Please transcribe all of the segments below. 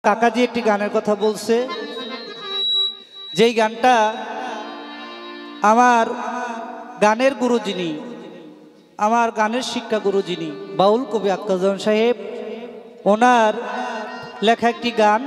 কাকাজি একটি গানের কথা বলছে, যেই গানটা আমার গানের গুরু যিনি, আমার গানের শিক্ষা গুরু যিনি বাউল কবি আক্তারুজ্জামান সাহেব, ওনার লেখা একটি গান,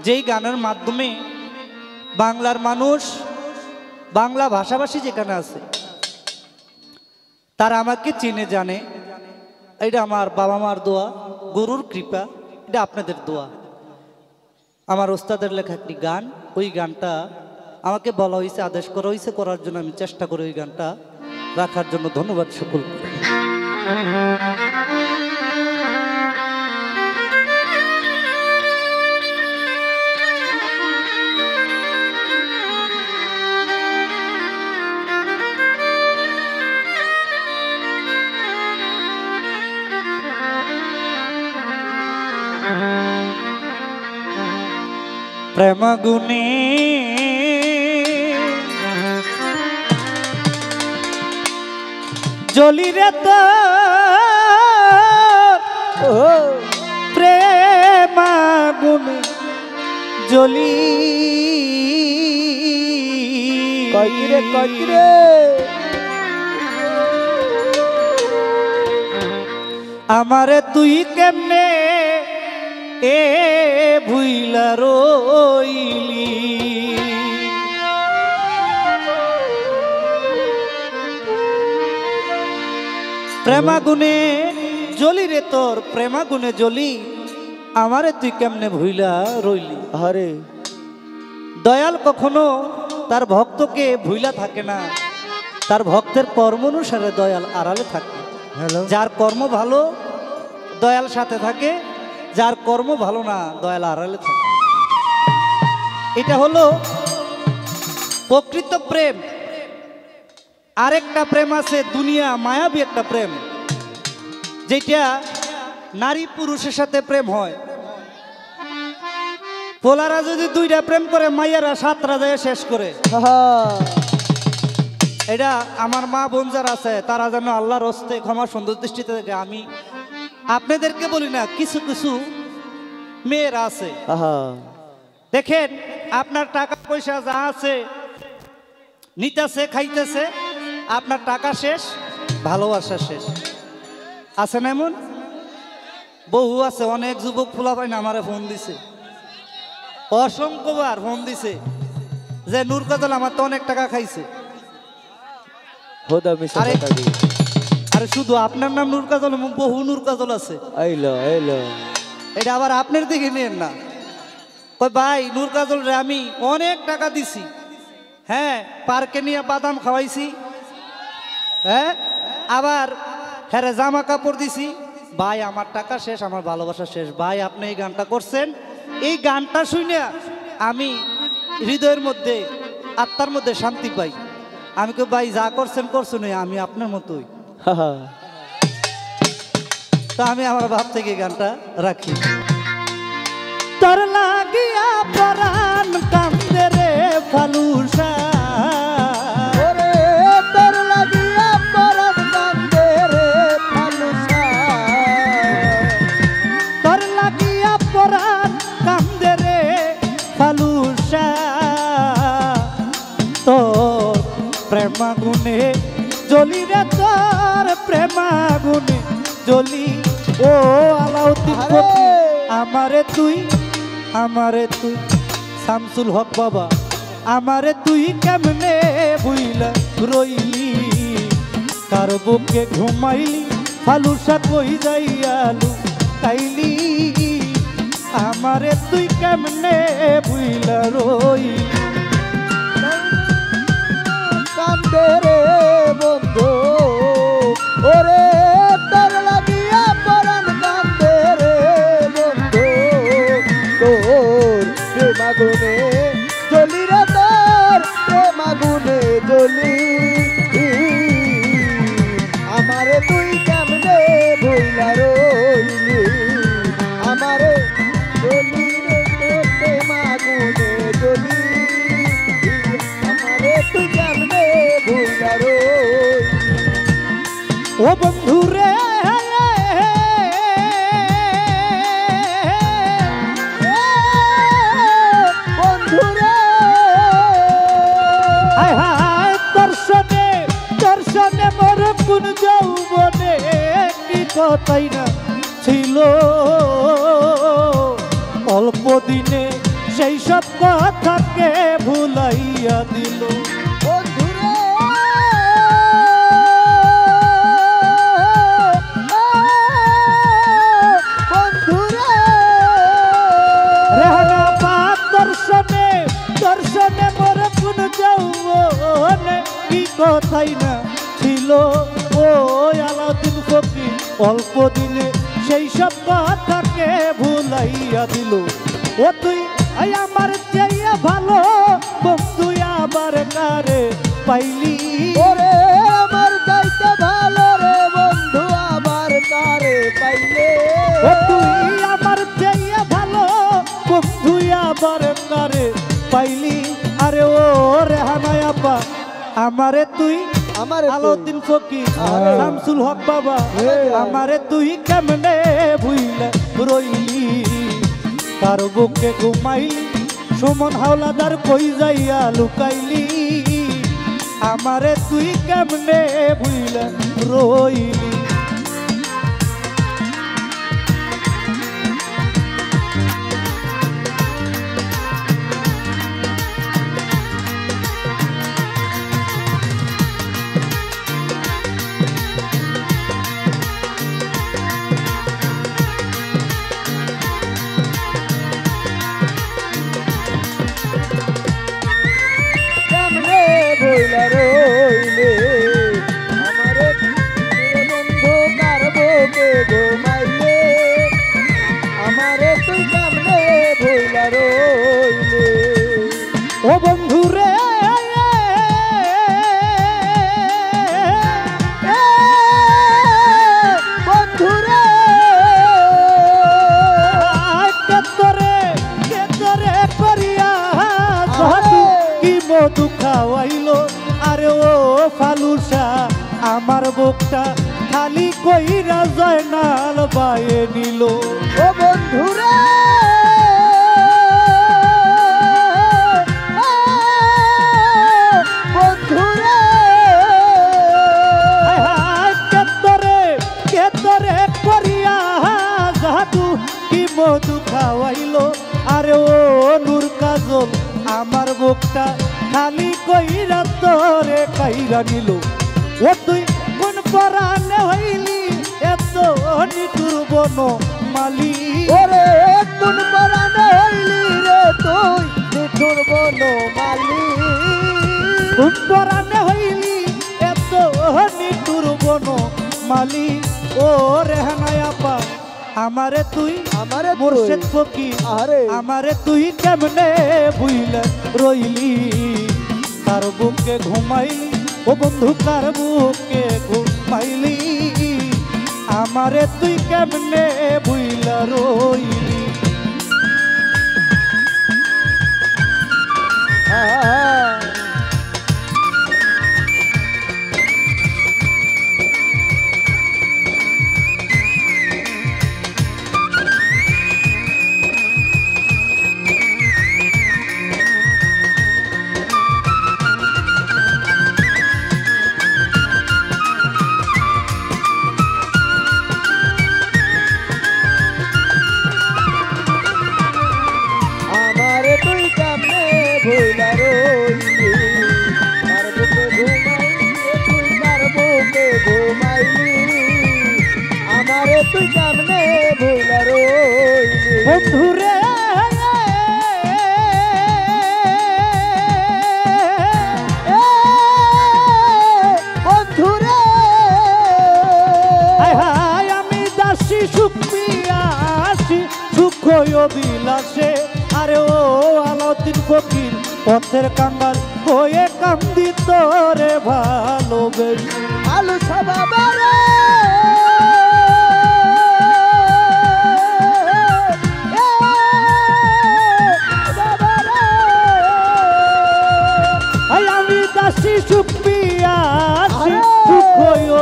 যেই গানের মাধ্যমে বাংলার মানুষ, বাংলা ভাষাভাষী যেখানে আছে তারা আমাকে চিনে জানে। এটা আমার বাবা মার দোয়া, গুরুর কৃপা, এটা আপনাদের দোয়া। আমার ওস্তাদের লেখা একটি গান, ওই গানটা আমাকে বলা হয়েছে, আদেশ করা হয়েছে করার জন্য, আমি চেষ্টা করি ওই গানটা রাখার জন্য। ধন্যবাদ সকলকে। প্রেম গুণে জ্বলি রে তো প্রেম গুণে জ্বলি, কইরে কইরে আমারে তুই কেমনে এ ভুইলা রইলি, প্রেমাগুনে জ্বলি রে তোর, প্রেমাগুনে জ্বলি, আমারে তুই কেমনে ভুইলা রইলি। আরে দয়াল কখনো তার ভক্তকে ভুইলা থাকে না, তার ভক্তের কর্ম অনুসারে দয়াল আড়ালে থাকে। যার কর্ম ভালো দয়াল সাথে থাকে, যার কর্ম ভালো না দয়াল আড়ালে থাকে। এটা হলো প্রকৃত প্রেম। আরেকটা প্রেম আছে দুনিয়া মায়াবী একটা প্রেম, যেটা নারী পুরুষের সাথে প্রেম হয়। পোলারা যদি দুইটা প্রেম করে, মাইয়ারা সাতটা যায় শেষ করে। এটা আমার মা বোন যারা আছে তারা যেন আল্লাহর হস্তে ক্ষমা সুন্দর দৃষ্টিতে দেখে। আমি আপনাদেরকে বলি না, কিছু কিছু মেয়েরা আছে, দেখেন আপনার টাকা পয়সা যা আছে নিতেছে, খাইতেছে, আপনার টাকা শেষ, ভালোবাসা শেষ। আছে না এমন? বহু আছে, অনেক যুবক ফুলা পাই না আমারে ফোন দিছে, অসংখ্যবার ফোন দিছে যে নূর কাজল আমার তো অনেক টাকা খাইছে। আরে শুধু আপনার নাম নূর কাজল, বহু নূর কাজল আছে। এটা আবার আপনার দিকে নেন না। কই ভাই নূর কাজল রে আমি অনেক টাকা দিছি, হ্যাঁ পার্কে নিয়ে বাদাম খাওয়াইছি, হ্যাঁ আবার হ্যাঁ জামা কাপড় দিছি। ভাই আমার টাকা শেষ, আমার ভালোবাসা শেষ। ভাই আপনি এই গানটা করছেন, এই গানটা শুনে আমি হৃদয়ের মধ্যে, আত্মার মধ্যে শান্তি পাই। আমি কই ভাই যা করছেন করছেন, আমি আপনার মতোই। তো আমি আমার ভাব থেকে গানটা রাখি। তোর লাগিয়া পরাণ কান্দে রে ফালুসা, তোর লাগিয়া পরাণ কান্দে রে ফালুসা, তোর লাগিয়া পরাণ কান্দে রে ফালুসা, তোর প্রেমাগুনে জ্বলি রে, তোর প্রেমাগুনে জ্বলি। ও আলাউদ্দিন আমারে তুই, আমারে তুই শামসুল হক বাবা, আমারে তুই কেমনে ভুইলা রইলি, কার বুকে ঘুমাইলি, ফালুসা কই যাইয়ালু তাইলি, আমারে তুই কেমনে ভুইলা রইলি। কান্দে রে বন্ধু ওরে, তোর লাগিয়া পরাণ কান্দে রে বন্ধু, তোর প্রেমাগুনে জ্বলি রে, তোর প্রেমাগুনে জ্বলি, আমারে তুই কেমনে ভুইলা রইলি, আমারে জ্বলি রে তোর প্রেমাগুনে জ্বলি, আমারে তুই কেমনে ভুইলা রইলি। ও বন্ধু রে কথাই না ছিল অল্প দিনে সেই সব কথাকে ভুলাইয়া দিল বন্ধুরে বন্ধুরে রেহানা পাক দর্শনে দর্শনে মোর কোন যৌবনে কি কথাই না ছিল ও আলাউদ্দিন ফকির অল্প দিনে সেই সব কথাকে ভুলাইয়া দিল ও তুই আমার চেয়ে ভালো বন্ধু আবার কারে পাইলি ওরে আমার চাইতে ভালো রে বন্ধু আমার কারে পাইলে ও তুই আমার চেয়ে ভালো বন্ধু আবার কারে পাইলি আরে ও রেহানা আপা আমারে তুই আমারে তুই। আলাউদ্দিন ফকির আরে। শামসুল হক বাবা হে। আমারে তুই কেমনে ভুইলা রইলি তার বুকে ঘুমাইলি সুমন হাওলাদার কই যাইয়া লুকাইলি আমারে তুই কেমনে ভুইলা রইলি কেমনে ভুইলা রইলে আমারে বন্ধু কার বুকে ঘুমাইলে আমারে তুই কেমনে ভুইলা রইলে ও বন্ধু রে বন্ধুরে কেতরে করিয়া সাধু কি মধু খাওয়াইলো আরে ও ফালুসা আমার বুকটা খালি কইরা জয়নাল বায়ে নিল ও বন্ধুরে বন্ধুরে কেতরে করিয়া জাদু কি মধু খাওয়াইলো আরে ও নূর কাজল আমার বুকটা খালি কইরা তোরে কাইরা নিল ও তুই কোন পরাণে হইলি এত নিটুর বন মালি ওরে কোন পরাণে হইলি রে তুই নিঠুর বনমালী কোন পরাণে হইলি এত নিটুর বন মালি ও রেহানা আপা আমারে তুই আমারে তুই। মুর্শিদ ফকির আরে। আমারে তুই কেমনে বুইলা রইলি তার বুকে ঘুমাইলি ও বন্ধু কার বুকে ঘুমাইলি আমারে তুই কেমনে বুইলা রইলি আমারে তুই কেমনে ভুইলা রইলি তার বুকে ঘুমাইলি তুই তার বুকে ঘুমাইলি আমারে তুই কেমনে ভুইলা রইলি বন্ধুরে বন্ধুরে হায় হায় আমি দাসী সুখ পিয়াসি সুখ বিলাসে আরে ও আলাউদ্দিন ফকির পথের কাঙ্গাল হয়ে কান্দি তোরে ভালোবেসে আলু সবাবারে হায় আমি দাসী সুখ পিয়াসি আরে! সুখ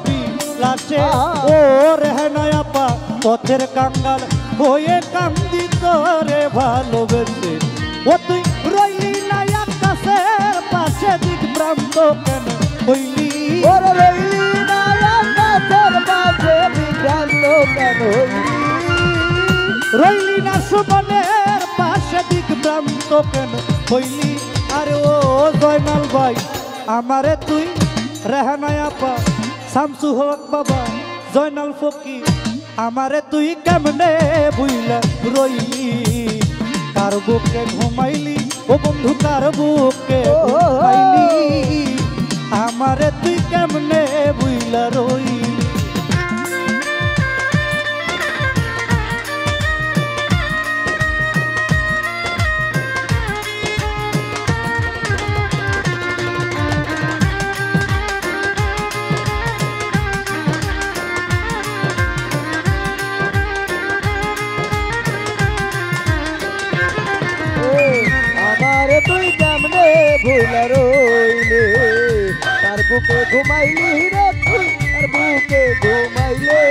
বিলাসে ও রেহানা আপা পথের কাঙ্গাল হয়ে কান্দি তোরে ভালোবেসে ও তুই রইলি না আকাশের পাশে দিক ভ্রান্ত কেন হইলি ওরে রইলি না আকাশের মাঝে বিভ্রান্ত কেন হইলি রইলি না সুমনের পাশে দিগ্ভ্রান্ত কেন হইলি? আরে ও জয়নাল ভাই আমারে তুই রেহানায় আপা শামসু হক বাবা জয়নাল ফকির আমারে তুই কেমনে বুইলা রইলি? কার বুকে ঘুমাইলি ও বন্ধু কার বুকে ঘুমাইলি? আমারে তুই কেমনে বুইলা রইলি? আমারে তুই কেমনে ভুলা রইলে তার বুকে ঘুমাইলি রে তুই তার বুকে ঘুমাইলে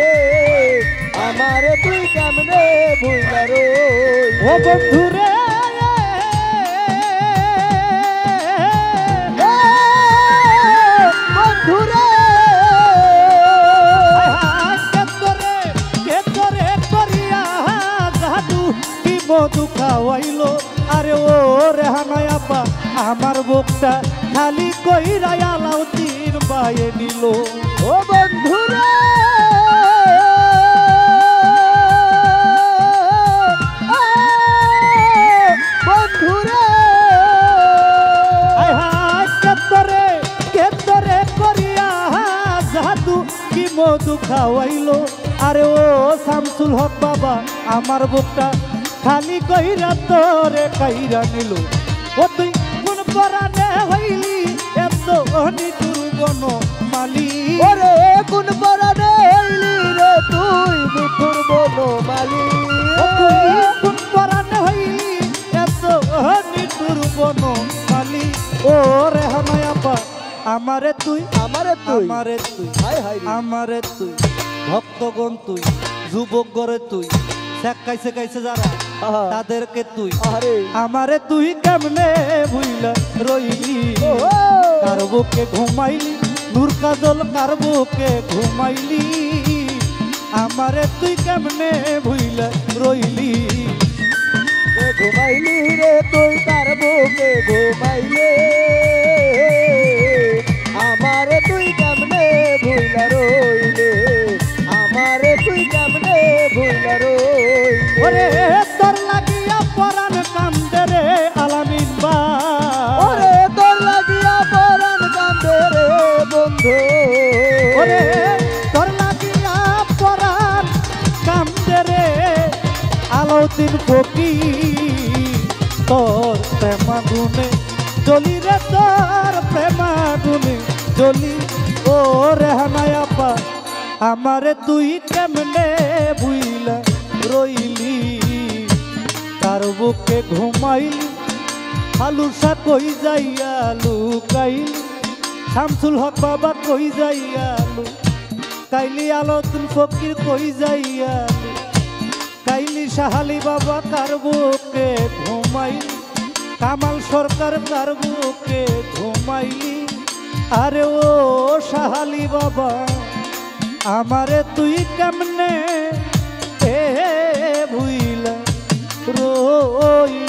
আমারে তুই কেমনে ভুলা রইলে ও বন্ধু রে বন্ধু রে মধু খাওয়াইলো আরে ও রেহানায় আপা আমার বুকটা খালি কইরা আলাউদ্দিন বাইয়ে নিল। ও বন্ধু রে বন্ধু রে কেতরে করিয়া জাদু কি মধু খাওয়াইলো আরে ও শামসুল হক বাবা আমার বুকটা খালি কইরা তোরে কইরা নিল। ও তুই কোন পরাণে হইলি এত নিঠুর বন মালি? ওরে কোন পরাণে হইলি রে তুই মিঠুর বনমালি? ও তুই কোন পরাণে হইলি এত নিঠুর বন মালি? ও রেহানায় আপা আমারে তুই আমারে তুই আমারে তুই হাই হাই রে। আমারে তুই ভক্তগণ তুই যুবক গরে তুই শেখাইছে গাইছে যারা আহা, তাদেরকে তুই আরে আমারে তুই কেমনে ভুইলা রইলি? ও কার বুকে ঘুমাইলি নূর কাজল কার বুকে ঘুমাইলি? আমারে তুই কেমনে ভুইলা রইলি? ঘুমাইলি রে তুই তার বুকে ঘুমাইলে আমারে তুই কেমনে ভুইলা রইলে আমারে তুই কেমনে ভুইলা রইলে ওরে তোর লাগিয়া পরাণ কান্দে রে আলামিন বা ওরে তোর লাগিয়া পরাণ কান্দে রে বন্ধু ওরে তোর লাগিয়া পরাণ কান্দে রে আলাউদ্দিন ফকির তোর প্রেমাগুনে জ্বলি রে তোর প্রেমাগুনে জ্বলি। ও রেহানায় আপা আমারে তুই কেমনে বুইলা রইলি? তার বুকে ঘুমাইলি হালুসা কই যাইয়া লুকাইলি? শামসুল হক বাবা কই যাইয়া কাইলি আলাউদ্দিন ফকির কই যাইয়া কাইলি সাহালি বাবা কার বুকে ঘুমাইলি? কামাল সরকার কার বুকে ঘুমাইলি? আরে ও সাহালি বাবা আমারে তুই কেমনে ভুইলা রইলি?